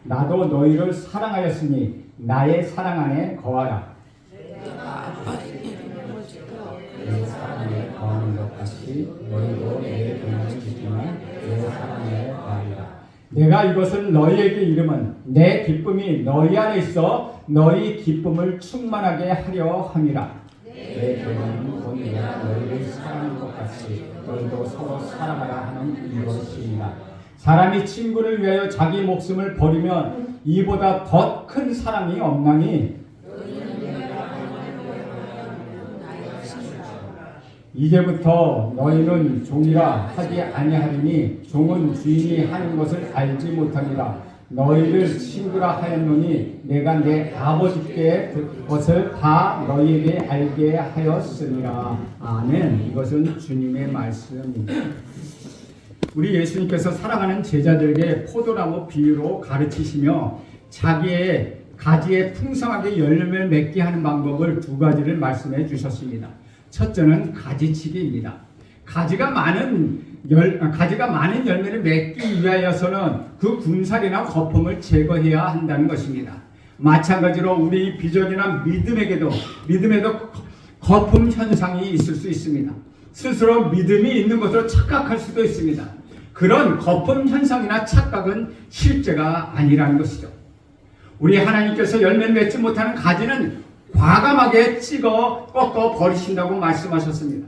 나도 너희를 사랑하였으니 나의 사랑 안에 거하라. 내 사랑에 거하는 것 같이 너희도 내 동역을 지키면 내 사랑에 거하리라. 내가 이것을 너희에게 이름은 내 기쁨이 너희 안에 있어 너희 기쁨을 충만하게 하려 함이라. 내 계명은 곧 내가 너희를 사랑하는 것 같이 너희도 서로 사랑하라 하는 이것이니라. 사람이 친구를 위하여 자기 목숨을 버리면 이보다 더 큰 사랑이 없나니 이제부터 너희는 종이라 하지 아니하리니 종은 주인이 하는 것을 알지 못하니라. 너희를 친구라 하였노니 내가 내 아버지께 것을 다 너희에게 알게 하였으니라. 아멘. 이것은 주님의 말씀입니다. 우리 예수님께서 사랑하는 제자들에게 포도나무 비유로 가르치시며 자기의 가지에 풍성하게 열매를 맺게 하는 방법을 두 가지를 말씀해 주셨습니다. 첫째는 가지치기입니다. 가지가 많은 열매를 맺기 위하여서는 그 군살이나 거품을 제거해야 한다는 것입니다. 마찬가지로 우리 비전이나 믿음에도 거품 현상이 있을 수 있습니다. 스스로 믿음이 있는 것으로 착각할 수도 있습니다. 그런 거품 현상이나 착각은 실제가 아니라는 것이죠. 우리 하나님께서 열매를 맺지 못하는 가지는 과감하게 꺾어 버리신다고 말씀하셨습니다.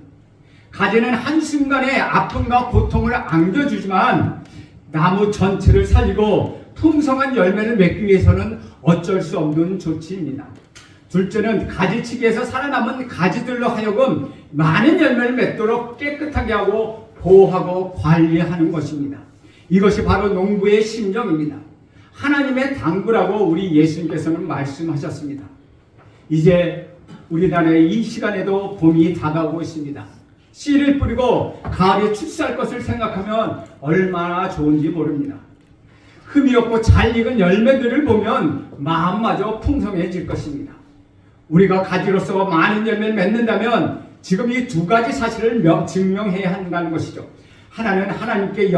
가지는 한순간에 아픔과 고통을 안겨주지만 나무 전체를 살리고 풍성한 열매를 맺기 위해서는 어쩔 수 없는 조치입니다. 둘째는 가지치기에서 살아남은 가지들로 하여금 많은 열매를 맺도록 깨끗하게 하고 보호하고 관리하는 것입니다. 이것이 바로 농부의 심정입니다. 하나님의 당부라고 우리 예수님께서는 말씀하셨습니다. 이제 우리나라의 이 시간에도 봄이 다가오고 있습니다. 씨를 뿌리고 가을에 출사할 것을 생각하면 얼마나 좋은지 모릅니다. 흠이 없고 잘 익은 열매들을 보면 마음마저 풍성해질 것입니다. 우리가 가지로서 많은 열매를 맺는다면 지금 이 두 가지 사실을 증명해야 한다는 것이죠. 하나는 하나님께서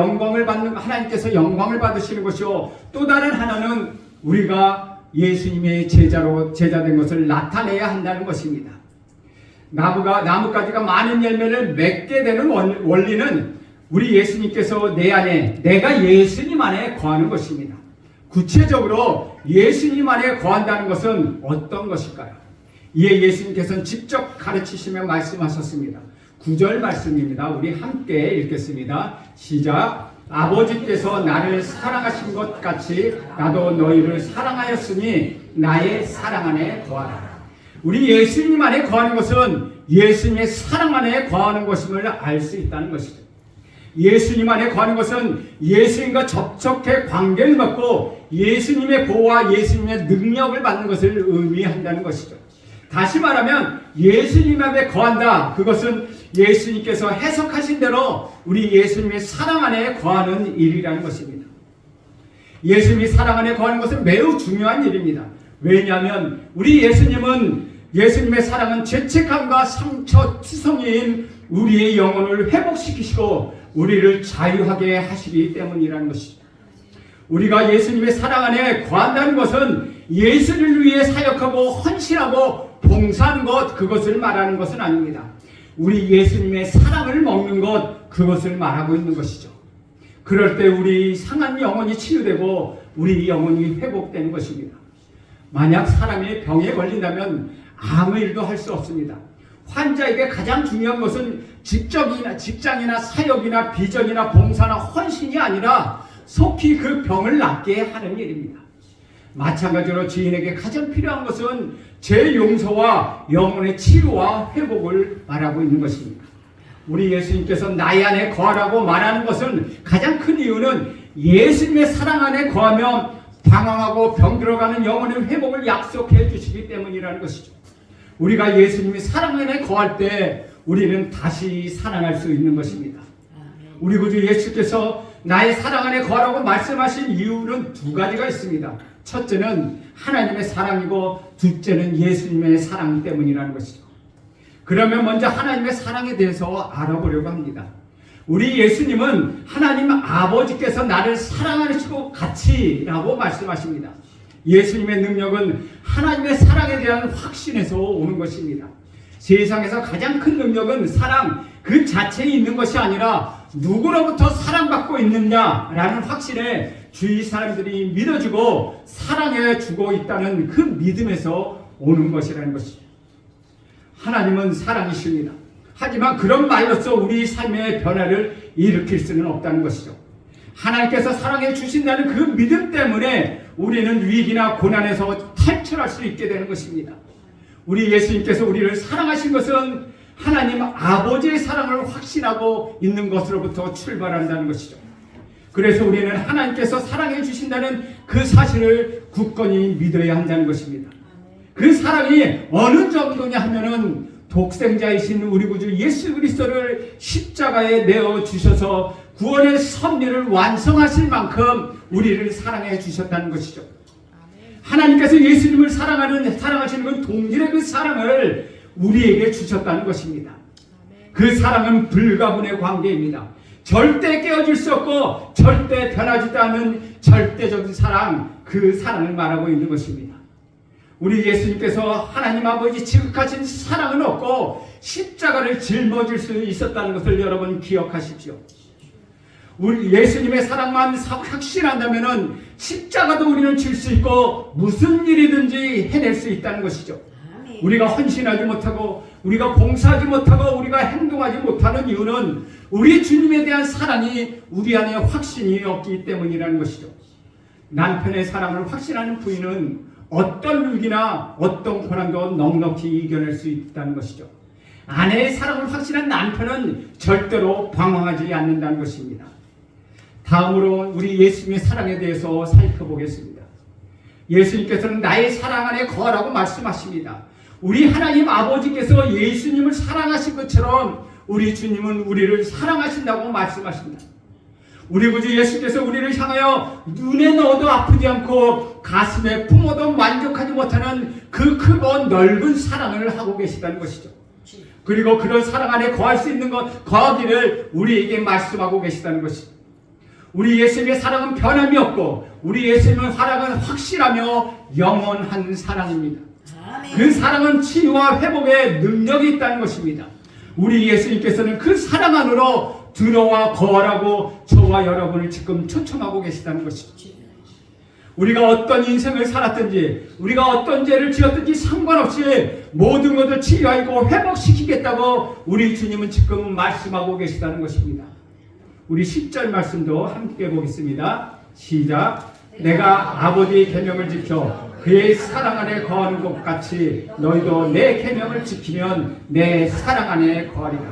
영광을 받으시는 것이요, 또 다른 하나는 우리가 예수님의 제자된 것을 나타내야 한다는 것입니다. 나뭇가지가 많은 열매를 맺게 되는 원리는 우리 예수님께서 내 안에, 내가 예수님 안에 거하는 것입니다. 구체적으로 예수님 안에 거한다는 것은 어떤 것일까요? 이에 예수님께서는 직접 가르치시며 말씀하셨습니다. 9절 말씀입니다. 우리 함께 읽겠습니다. 시작. 아버지께서 나를 사랑하신 것 같이 나도 너희를 사랑하였으니 나의 사랑 안에 거하라. 우리 예수님 안에 거하는 것은 예수님의 사랑 안에 거하는 것임을 알 수 있다는 것이죠. 예수님 안에 거하는 것은 예수님과 접촉해 관계를 맺고 예수님의 보호와 예수님의 능력을 받는 것을 의미한다는 것이죠. 다시 말하면 예수님 안에 거한다. 그것은 예수님께서 해석하신 대로 우리 예수님의 사랑 안에 거하는 일이라는 것입니다. 예수님이 사랑 안에 거하는 것은 매우 중요한 일입니다. 왜냐하면 우리 예수님의 사랑은 죄책감과 상처투성이인 우리의 영혼을 회복시키시고 우리를 자유하게 하시기 때문이라는 것이죠. 우리가 예수님의 사랑 안에 거한다는 것은 예수를 위해 사역하고 헌신하고 봉사하는 것, 그것을 말하는 것은 아닙니다. 우리 예수님의 사랑을 먹는 것, 그것을 말하고 있는 것이죠. 그럴 때 우리 상한 영혼이 치유되고 우리 영혼이 회복되는 것입니다. 만약 사람이 병에 걸린다면 아무 일도 할 수 없습니다. 환자에게 가장 중요한 것은 직장이나 사역이나 비전이나 봉사나 헌신이 아니라 속히 그 병을 낫게 하는 일입니다. 마찬가지로 지인에게 가장 필요한 것은 죄 용서와 영혼의 치유와 회복을 말하고 있는 것입니다. 우리 예수님께서 나의 안에 거하라고 말하는 것은 가장 큰 이유는 예수님의 사랑 안에 거하며 방황하고 병들어가는 영혼의 회복을 약속해 주시기 때문이라는 것이죠. 우리가 예수님의 사랑 안에 거할 때 우리는 다시 살아날 수 있는 것입니다. 우리 구주 예수께서 나의 사랑 안에 거하라고 말씀하신 이유는 두 가지가 있습니다. 첫째는 하나님의 사랑이고 둘째는 예수님의 사랑 때문이라는 것이죠. 그러면 먼저 하나님의 사랑에 대해서 알아보려고 합니다. 우리 예수님은 하나님 아버지께서 나를 사랑하시고 같이라고 말씀하십니다. 예수님의 능력은 하나님의 사랑에 대한 확신에서 오는 것입니다. 세상에서 가장 큰 능력은 사랑 그 자체에 있는 것이 아니라 누구로부터 사랑받고 있느냐라는 확신에 주위 사람들이 믿어주고 사랑해주고 있다는 그 믿음에서 오는 것이라는 것이죠. 하나님은 사랑이십니다. 하지만 그런 말로써 우리 삶의 변화를 일으킬 수는 없다는 것이죠. 하나님께서 사랑해 주신다는 그 믿음 때문에 우리는 위기나 고난에서 탈출할 수 있게 되는 것입니다. 우리 예수님께서 우리를 사랑하신 것은 하나님 아버지의 사랑을 확신하고 있는 것으로부터 출발한다는 것이죠. 그래서 우리는 하나님께서 사랑해 주신다는 그 사실을 굳건히 믿어야 한다는 것입니다. 그 사랑이 어느 정도냐 하면은 독생자이신 우리 구주 예수 그리스도를 십자가에 내어 주셔서 구원의 섭리를 완성하실 만큼 우리를 사랑해 주셨다는 것이죠. 하나님께서 예수님을 사랑하시는 그 동일의 그 사랑을 우리에게 주셨다는 것입니다. 그 사랑은 불가분의 관계입니다. 절대 깨어질 수 없고 절대 변하지도 않는 절대적인 사랑, 그 사랑을 말하고 있는 것입니다. 우리 예수님께서 하나님 아버지 지극하신 사랑은 없고 십자가를 짊어질 수 있었다는 것을 여러분 기억하십시오. 우리 예수님의 사랑만 확신한다면 십자가도 우리는 질 수 있고 무슨 일이든지 해낼 수 있다는 것이죠. 우리가 헌신하지 못하고 우리가 봉사하지 못하고 우리가 행동하지 못하는 이유는 우리 주님에 대한 사랑이 우리 안에 확신이 없기 때문이라는 것이죠. 남편의 사랑을 확신하는 부인은 어떤 위기나 어떤 고난도 넉넉히 이겨낼 수 있다는 것이죠. 아내의 사랑을 확신한 남편은 절대로 방황하지 않는다는 것입니다. 다음으로 우리 예수님의 사랑에 대해서 살펴보겠습니다. 예수님께서는 나의 사랑 안에 거하라고 말씀하십니다. 우리 하나님 아버지께서 예수님을 사랑하신 것처럼 우리 주님은 우리를 사랑하신다고 말씀하십니다. 우리 구주 예수께서 우리를 향하여 눈에 넣어도 아프지 않고 가슴에 품어도 만족하지 못하는 그 크고 넓은 사랑을 하고 계시다는 것이죠. 그리고 그런 사랑 안에 거할 수 있는 것, 거하기를 우리에게 말씀하고 계시다는 것이죠. 우리 예수님의 사랑은 변함이 없고 우리 예수님의 사랑은 확실하며 영원한 사랑입니다. 그 사랑은 치유와 회복의 능력이 있다는 것입니다. 우리 예수님께서는 그 사랑 안으로 들어와 거하라고 저와 여러분을 지금 초청하고 계시다는 것이죠. 우리가 어떤 인생을 살았든지 우리가 어떤 죄를 지었든지 상관없이 모든 것을 치유하고 회복시키겠다고 우리 주님은 지금 말씀하고 계시다는 것입니다. 우리 10절 말씀도 함께 보겠습니다. 시작. 내가 아버지의 계명을 지켜 그의 사랑 안에 거하는 것 같이 너희도 내 계명을 지키면 내 사랑 안에 거하리라.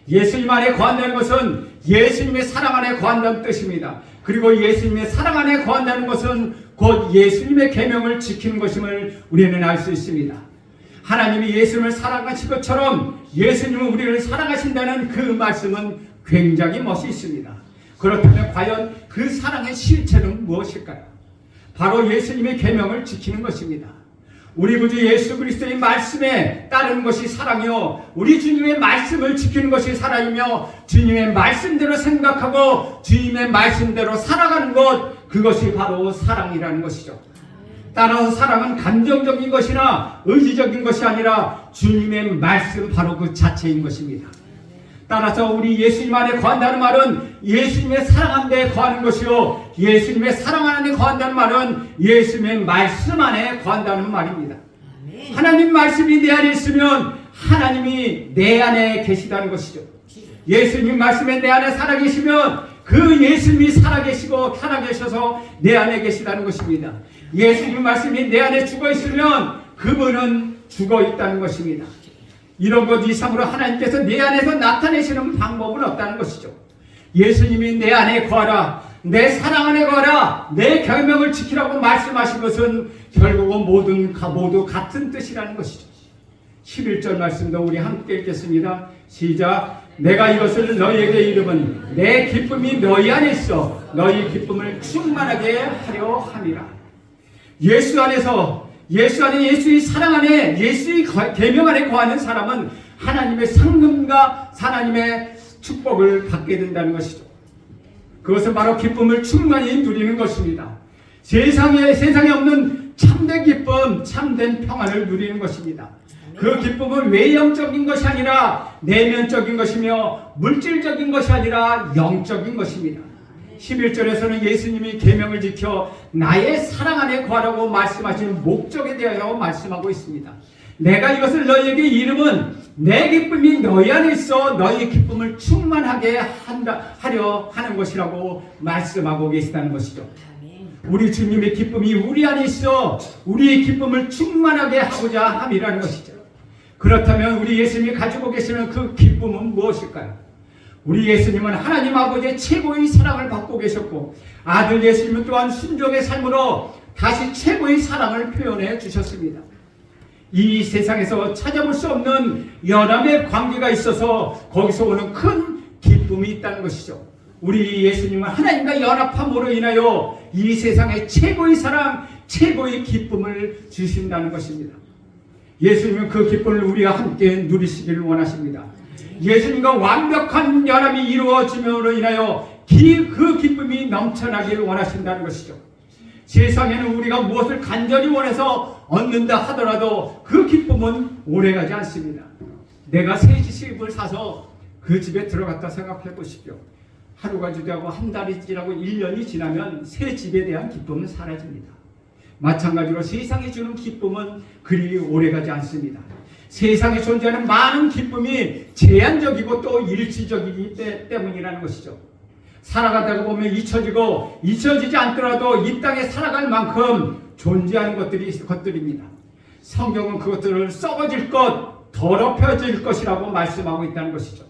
예수님 안에 거한다는 것은 예수님의 사랑 안에 거한다는 뜻입니다. 그리고 예수님의 사랑 안에 거한다는 것은 곧 예수님의 계명을 지키는 것임을 우리는 알 수 있습니다. 하나님이 예수님을 사랑하신 것처럼 예수님은 우리를 사랑하신다는 그 말씀은 굉장히 멋이 있습니다. 그렇다면 과연 그 사랑의 실체는 무엇일까요? 바로 예수님의 계명을 지키는 것입니다. 우리 구주 예수 그리스도의 말씀에 따르는 것이 사랑이요, 우리 주님의 말씀을 지키는 것이 사랑이며 주님의 말씀대로 생각하고 주님의 말씀대로 살아가는 것, 그것이 바로 사랑이라는 것이죠. 따라서 사랑은 감정적인 것이나 의지적인 것이 아니라 주님의 말씀 바로 그 자체인 것입니다. 따라서 우리 예수님 안에 거한다는 말은 예수님의 사랑 안에 거하는 것이요, 예수님의 사랑 안에 거한다는 말은 예수님의 말씀 안에 거한다는 말입니다. 하나님 말씀이 내 안에 있으면 하나님이 내 안에 계시다는 것이죠. 예수님 말씀에 내 안에 살아계시면 그 예수님이 살아계셔서 내 안에 계시다는 것입니다. 예수님 말씀이 내 안에 죽어있으면 그분은 죽어있다는 것입니다. 이런 것 이상으로 하나님께서 내 안에서 나타내시는 방법은 없다는 것이죠. 예수님이 내 안에 거하라, 내 사랑 안에 거하라, 내 계명을 지키라고 말씀하신 것은 결국은 모두 같은 뜻이라는 것이죠. 11절 말씀도 우리 함께 읽겠습니다. 시작. 내가 이것을 너희에게 이름은 내 기쁨이 너희 안에 있어 너희 기쁨을 충만하게 하려 함이라. 예수 안에 예수의 사랑 안에 예수의 계명 안에 거하는 사람은 하나님의 상급과 하나님의 축복을 받게 된다는 것이죠. 그것은 바로 기쁨을 충만히 누리는 것입니다. 세상에 없는 참된 기쁨, 참된 평안을 누리는 것입니다. 그 기쁨은 외형적인 것이 아니라 내면적인 것이며 물질적인 것이 아니라 영적인 것입니다. 11절에서는 예수님이 계명을 지켜 나의 사랑 안에 거하라고 말씀하시는 목적에 대하여 말씀하고 있습니다. 내가 이것을 너희에게 이름은 내 기쁨이 너희 안에 있어 너희 기쁨을 충만하게 하려 하는 것이라고 말씀하고 계시다는 것이죠. 우리 주님의 기쁨이 우리 안에 있어 우리의 기쁨을 충만하게 하고자 함이라는 것이죠. 그렇다면 우리 예수님이 가지고 계시는 그 기쁨은 무엇일까요? 우리 예수님은 하나님 아버지의 최고의 사랑을 받고 계셨고 아들 예수님은 또한 순종의 삶으로 다시 최고의 사랑을 표현해 주셨습니다. 이 세상에서 찾아볼 수 없는 연합의 관계가 있어서 거기서 오는 큰 기쁨이 있다는 것이죠. 우리 예수님은 하나님과 연합함으로 인하여 이 세상의 최고의 사랑, 최고의 기쁨을 주신다는 것입니다. 예수님은 그 기쁨을 우리와 함께 누리시기를 원하십니다. 예수님과 완벽한 연합이 이루어짐으로 인하여 그 기쁨이 넘쳐나기를 원하신다는 것이죠. 세상에는 우리가 무엇을 간절히 원해서 얻는다 하더라도 그 기쁨은 오래가지 않습니다. 내가 새 집을 사서 그 집에 들어갔다 생각해 보십시오. 하루가 지나고 한 달이 지나고 1년이 지나면 새 집에 대한 기쁨은 사라집니다. 마찬가지로 세상이 주는 기쁨은 그리 오래가지 않습니다. 세상에 존재하는 많은 기쁨이 제한적이고 또 일시적이기 때문이라는 것이죠. 살아가다가 보면 잊혀지지 않더라도 이 땅에 살아갈 만큼 존재하는 것들입니다. 성경은 그것들을 썩어질 것, 더럽혀질 것이라고 말씀하고 있다는 것이죠.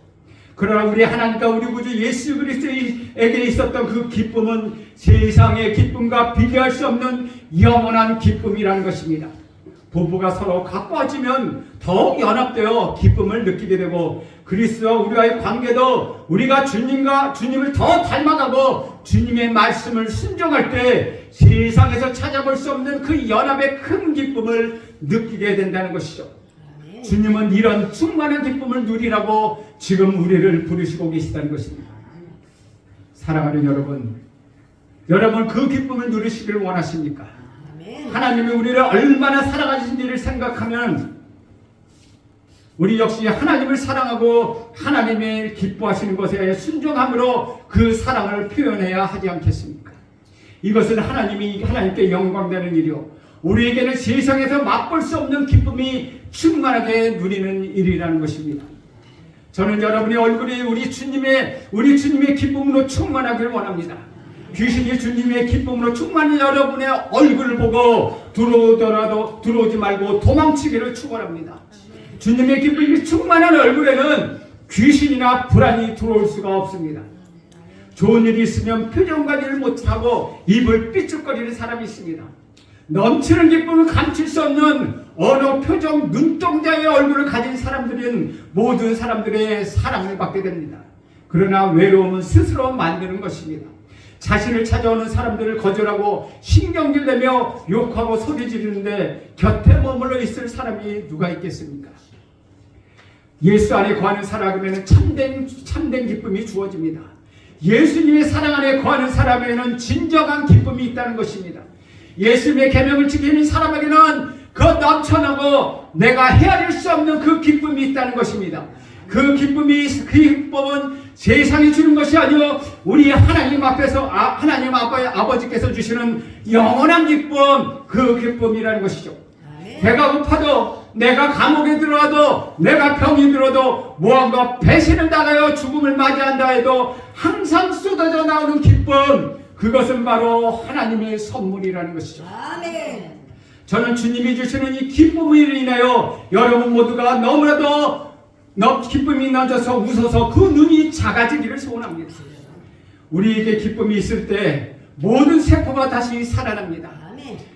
그러나 우리 하나님과 우리 구주 예수 그리스도에게 있었던 그 기쁨은 세상의 기쁨과 비교할 수 없는 영원한 기쁨이라는 것입니다. 부부가 서로 가까워지면 더욱 연합되어 기쁨을 느끼게 되고 그리스도와 우리와의 관계도 우리가 주님을 더 닮아가고 주님의 말씀을 순종할 때 세상에서 찾아볼 수 없는 그 연합의 큰 기쁨을 느끼게 된다는 것이죠. 주님은 이런 충만한 기쁨을 누리라고 지금 우리를 부르시고 계시다는 것입니다. 사랑하는 여러분 그 기쁨을 누리시기를 원하십니까? 하나님이 우리를 얼마나 사랑하신지를 생각하면 우리 역시 하나님을 사랑하고 하나님의 기뻐하시는 것에 순종함으로 그 사랑을 표현해야 하지 않겠습니까? 이것은 하나님께 영광되는 일이요 우리에게는 세상에서 맛볼 수 없는 기쁨이 충만하게 누리는 일이라는 것입니다. 저는 여러분의 얼굴이 우리 주님의 기쁨으로 충만하기를 원합니다. 귀신이 주님의 기쁨으로 충만히 여러분의 얼굴을 보고 들어오지 말고 도망치기를 축원합니다. 주님의 기쁨이 충만한 얼굴에는 귀신이나 불안이 들어올 수가 없습니다. 좋은 일이 있으면 표정 관리를 못하고 입을 삐죽거리는 사람이 있습니다. 넘치는 기쁨을 감출 수 없는 어느 표정 눈동자의 얼굴을 가진 사람들은 모든 사람들의 사랑을 받게 됩니다. 그러나 외로움은 스스로 만드는 것입니다. 자신을 찾아오는 사람들을 거절하고 신경질 내며 욕하고 소리 지르는데 곁에 머물러 있을 사람이 누가 있겠습니까? 예수 안에 거하는 사람에게는 참된 기쁨이 주어집니다. 예수님의 사랑 안에 거하는 사람에게는 진정한 기쁨이 있다는 것입니다. 예수님의 계명을 지키는 사람에게는 그 넘쳐나고 내가 헤아릴 수 없는 그 기쁨이 있다는 것입니다. 그 기쁨은 세상이 주는 것이 아니요 우리 하나님 앞에서 하나님 아버지께서 주시는 영원한 기쁨, 그 기쁨이라는 것이죠. 배가 고파도 내가 감옥에 들어와도 내가 병이 들어도 무언가 배신을 당하여 죽음을 맞이한다 해도 항상 쏟아져 나오는 기쁨, 그것은 바로 하나님의 선물이라는 것이죠. 아멘. 저는 주님이 주시는 이 기쁨으로 인하여 여러분 모두가 너무나도 기쁨이 넘쳐서 웃어서 그 눈이 작아지기를 소원합니다. 우리에게 기쁨이 있을 때 모든 세포가 다시 살아납니다.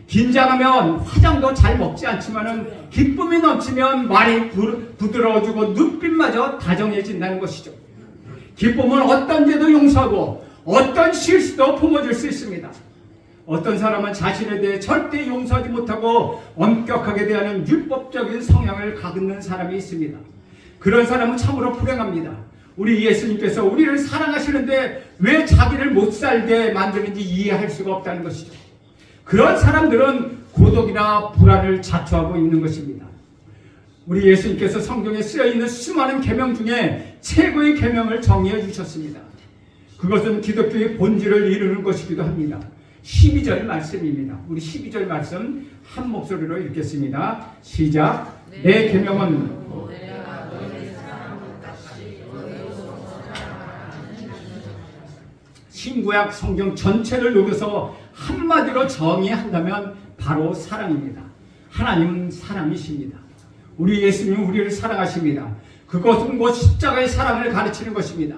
긴장하면 화장도 잘 먹지 않지만은 기쁨이 넘치면 말이 부드러워지고 눈빛마저 다정해진다는 것이죠. 기쁨은 어떤 죄도 용서하고 어떤 실수도 품어줄 수 있습니다. 어떤 사람은 자신에 대해 절대 용서하지 못하고 엄격하게 대하는 율법적인 성향을 갖는 사람이 있습니다. 그런 사람은 참으로 불행합니다. 우리 예수님께서 우리를 사랑하시는데 왜 자기를 못 살게 만드는지 이해할 수가 없다는 것이죠. 그런 사람들은 고독이나 불안을 자초하고 있는 것입니다. 우리 예수님께서 성경에 쓰여있는 수많은 계명 중에 최고의 계명을 정의해 주셨습니다. 그것은 기독교의 본질을 이루는 것이기도 합니다. 12절 말씀입니다. 우리 12절 말씀 한 목소리로 읽겠습니다. 시작. 내 계명은 신구약 성경 전체를 녹여서 한마디로 정의한다면 바로 사랑입니다. 하나님은 사랑이십니다. 우리 예수님은 우리를 사랑하십니다. 그것은 곧 십자가의 사랑을 가르치는 것입니다.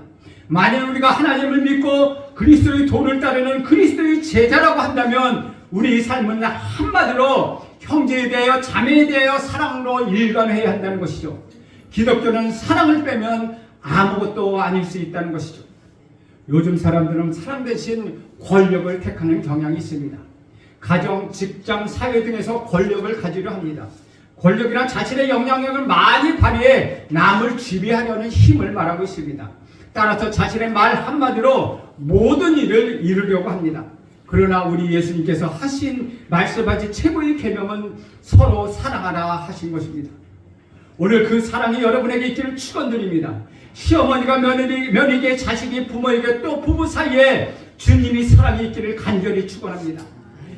만약 우리가 하나님을 믿고 그리스도의 도를 따르는 그리스도의 제자라고 한다면 우리 삶은 한마디로 형제에 대하여 자매에 대하여 사랑으로 일관해야 한다는 것이죠. 기독교는 사랑을 빼면 아무것도 아닐 수 있다는 것이죠. 요즘 사람들은 사랑 대신 권력을 택하는 경향이 있습니다. 가정, 직장, 사회 등에서 권력을 가지려 합니다. 권력이란 자신의 영향력을 많이 발휘해 남을 지배하려는 힘을 말하고 있습니다. 따라서 자신의 말 한마디로 모든 일을 이루려고 합니다. 그러나 우리 예수님께서 하신 말씀하신 최고의 계명은 서로 사랑하라 하신 것입니다. 오늘 그 사랑이 여러분에게 있기를 축원드립니다. 시어머니가 며느리에게, 자식이 부모에게, 또 부부 사이에 주님이 사랑이 있기를 간절히 축원합니다.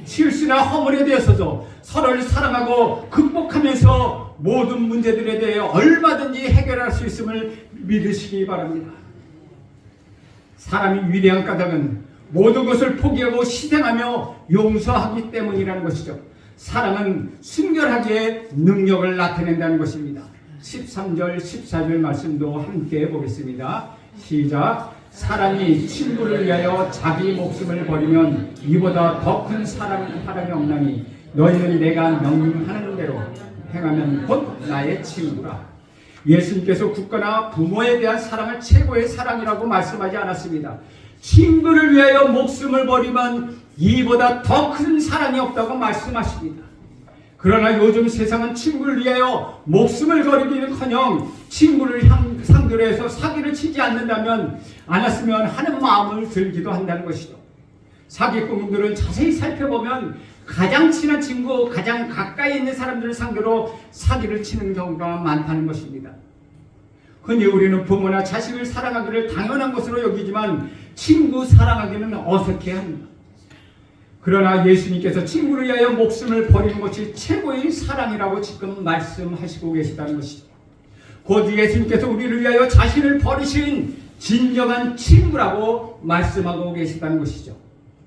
실수나 허물에 대해서도 서로를 사랑하고 극복하면서 모든 문제들에 대해 얼마든지 해결할 수 있음을 믿으시기 바랍니다. 사람이 위대한 까닭은 모든 것을 포기하고 희생하며 용서하기 때문이라는 것이죠. 사랑은 순결하게 능력을 나타낸다는 것입니다. 13절, 14절 말씀도 함께 보겠습니다. 시작. 사람이 친구를 위하여 자기 목숨을 버리면 이보다 더 큰 사랑이 없나니 너희는 내가 명령하는 대로 행하면 곧 나의 친구라. 예수님께서 국가나 부모에 대한 사랑을 최고의 사랑이라고 말씀하지 않았습니다. 친구를 위하여 목숨을 버리면 이보다 더 큰 사랑이 없다고 말씀하십니다. 그러나 요즘 세상은 친구를 위하여 목숨을 거리기는커녕 친구를 상대로 해서 사기를 치지 않았으면 하는 마음을 들기도 한다는 것이죠. 사기꾼들은 자세히 살펴보면 가장 친한 친구, 가장 가까이 있는 사람들을 상대로 사기를 치는 경우가 많다는 것입니다. 흔히 우리는 부모나 자식을 사랑하기를 당연한 것으로 여기지만 친구 사랑하기는 어색해합니다. 그러나 예수님께서 친구를 위하여 목숨을 버리는 것이 최고의 사랑이라고 지금 말씀하시고 계시다는 것이죠. 곧 예수님께서 우리를 위하여 자신을 버리신 진정한 친구라고 말씀하고 계시다는 것이죠.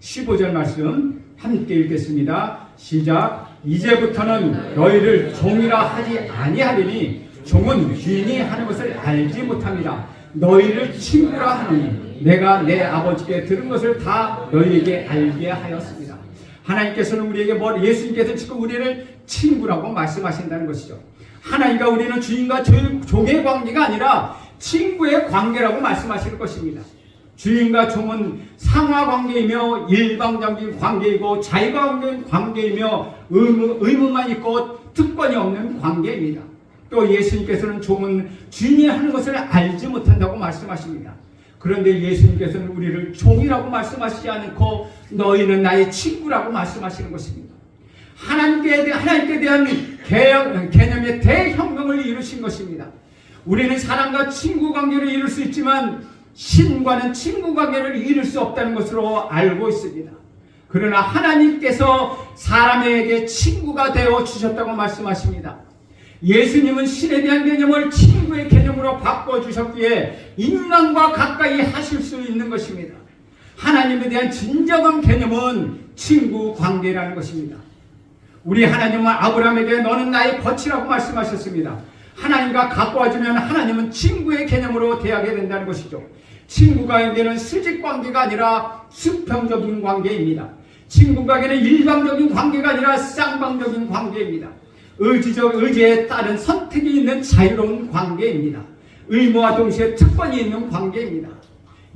15절 말씀 함께 읽겠습니다. 시작. 이제부터는 너희를 종이라 하지 아니하리니 종은 주인이 하는 것을 알지 못합니다. 너희를 친구라 하니 내가 내 아버지께 들은 것을 다 너희에게 알게 하였습니다. 하나님께서는 우리에게 예수님께서 지금 우리를 친구라고 말씀하신다는 것이죠. 하나님과 우리는 주인과 종의 관계가 아니라 친구의 관계라고 말씀하시는 것입니다. 주인과 종은 상하 관계이며 일방적인 관계이고 자의적인 관계이며 의무만 있고 특권이 없는 관계입니다. 또 예수님께서는 종은 주인이 하는 것을 알지 못한다고 말씀하십니다. 그런데 예수님께서는 우리를 종이라고 말씀하시지 않고 너희는 나의 친구라고 말씀하시는 것입니다. 하나님께 대한 개념의 대혁명을 이루신 것입니다. 우리는 사람과 친구 관계를 이룰 수 있지만 신과는 친구 관계를 이룰 수 없다는 것으로 알고 있습니다. 그러나 하나님께서 사람에게 친구가 되어 주셨다고 말씀하십니다. 예수님은 신에 대한 개념을 친구의 개념으로 바꿔주셨기에 인간과 가까이 하실 수 있는 것입니다. 하나님에 대한 진정한 개념은 친구 관계라는 것입니다. 우리 하나님은 아브라함에게 너는 나의 벗이라고 말씀하셨습니다. 하나님과 가까워지면 하나님은 친구의 개념으로 대하게 된다는 것이죠. 친구 관계는 수직 관계가 아니라 수평적인 관계입니다. 친구 관계는 일방적인 관계가 아니라 쌍방적인 관계입니다. 의지에 따른 선택이 있는 자유로운 관계입니다. 의무와 동시에 특권이 있는 관계입니다.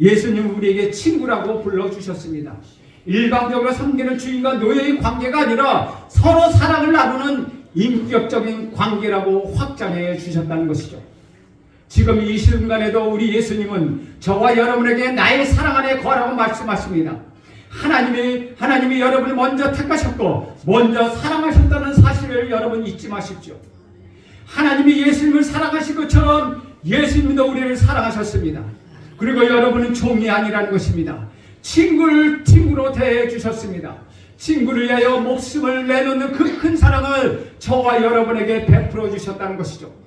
예수님은 우리에게 친구라고 불러주셨습니다. 일방적으로 섬기는 주인과 노예의 관계가 아니라 서로 사랑을 나누는 인격적인 관계라고 확장해 주셨다는 것이죠. 지금 이 순간에도 우리 예수님은 저와 여러분에게 나의 사랑 안에 거하라고 말씀하십니다. 하나님이 여러분을 먼저 택하셨고 먼저 사랑하셨다는 사실을 여러분 잊지 마십시오. 하나님이 예수님을 사랑하신 것처럼 예수님도 우리를 사랑하셨습니다. 그리고 여러분은 종이 아니라는 것입니다. 친구로 대해 주셨습니다. 친구를 위하여 목숨을 내놓는 그 큰 사랑을 저와 여러분에게 베풀어 주셨다는 것이죠.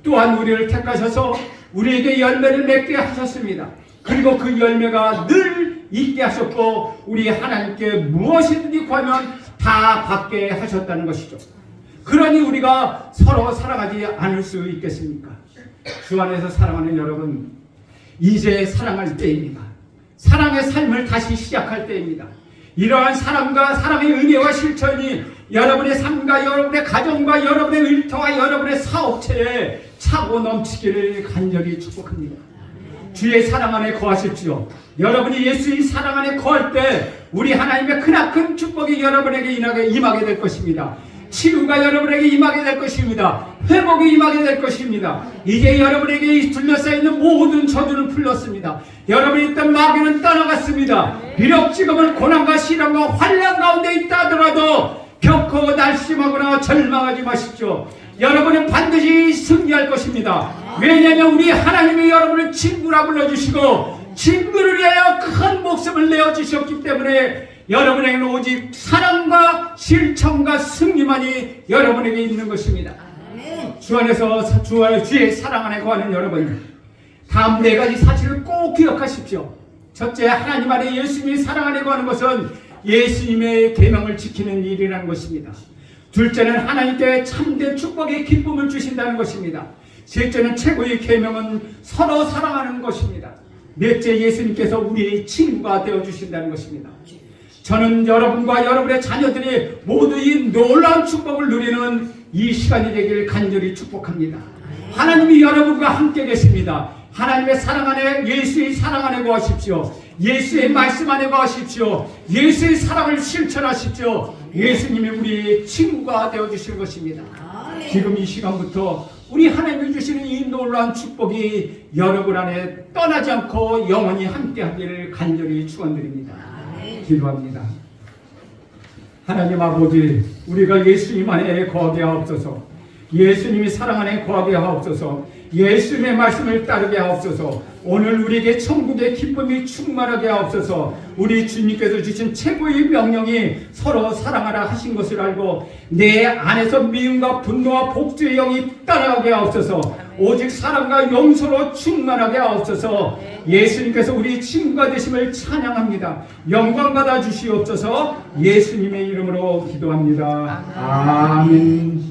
또한 우리를 택하셔서 우리에게 열매를 맺게 하셨습니다. 그리고 그 열매가 늘 있게 하셨고 우리 하나님께 무엇이든지 구하면 다 받게 하셨다는 것이죠. 그러니 우리가 서로 사랑하지 않을 수 있겠습니까? 주 안에서 사랑하는 여러분, 이제 사랑할 때입니다. 사랑의 삶을 다시 시작할 때입니다. 이러한 사랑과 사랑의 은혜와 실천이 여러분의 삶과 여러분의 가정과 여러분의 일터와 여러분의 사업체에 차고 넘치기를 간절히 축복합니다. 주의 사랑 안에 거하십시오. 여러분이 예수의 사랑 안에 거할 때 우리 하나님의 크나큰 축복이 여러분에게 임하게 될 것입니다. 치유가 여러분에게 임하게 될 것입니다. 회복이 임하게 될 것입니다. 이제 여러분에게 둘러싸여있는 모든 저주는 풀렸습니다. 여러분이 있던 마귀는 떠나갔습니다. 비록 지금은 고난과 시련과 환난 가운데 있다 하더라도 결코 날심하거나 절망하지 마십시오. 여러분은 반드시 승리할 것입니다. 왜냐하면 우리 하나님이 여러분을 친구라 불러주시고 친구를 위하여 큰 목숨을 내어주셨기 때문에 여러분에게는 오직 사랑과 실천과 승리만이 여러분에게 있는 것입니다. 주 안에서 주의 사랑 안에 거하는 여러분, 다음 네 가지 사실을 꼭 기억하십시오. 첫째, 하나님 안에 예수님이 사랑 안에 거하는 것은 예수님의 계명을 지키는 일이라는 것입니다. 둘째는 하나님께 참된 축복의 기쁨을 주신다는 것입니다. 셋째는 최고의 계명은 서로 사랑하는 것입니다. 넷째, 예수님께서 우리의 친구가 되어주신다는 것입니다. 저는 여러분과 여러분의 자녀들이 모두 이 놀라운 축복을 누리는 이 시간이 되길 간절히 축복합니다. 하나님이 여러분과 함께 계십니다. 하나님의 사랑 안에, 예수의 사랑 안에 거하십시오. 예수의 말씀 안에 거하십시오. 예수의 사랑을 실천하십시오. 예수님이 우리의 친구가 되어주실 것입니다. 지금 이 시간부터 우리 하나님이 주시는 이 놀라운 축복이 여러분 안에 떠나지 않고 영원히 함께하기를 간절히 축원드립니다. 기도합니다. 하나님 아버지, 우리가 예수님 안에 거하게 하옵소서. 예수님이 사랑 안에 거하게 하옵소서. 예수님의 말씀을 따르게 하옵소서. 오늘 우리에게 천국의 기쁨이 충만하게 하옵소서. 우리 주님께서 주신 최고의 명령이 서로 사랑하라 하신 것을 알고 내 안에서 미움과 분노와 복주의 영이 따라가게 하옵소서. 오직 사랑과 용서로 충만하게 하옵소서. 예수님께서 우리 친구가 되심을 찬양합니다. 영광 받아 주시옵소서. 예수님의 이름으로 기도합니다. 아멘.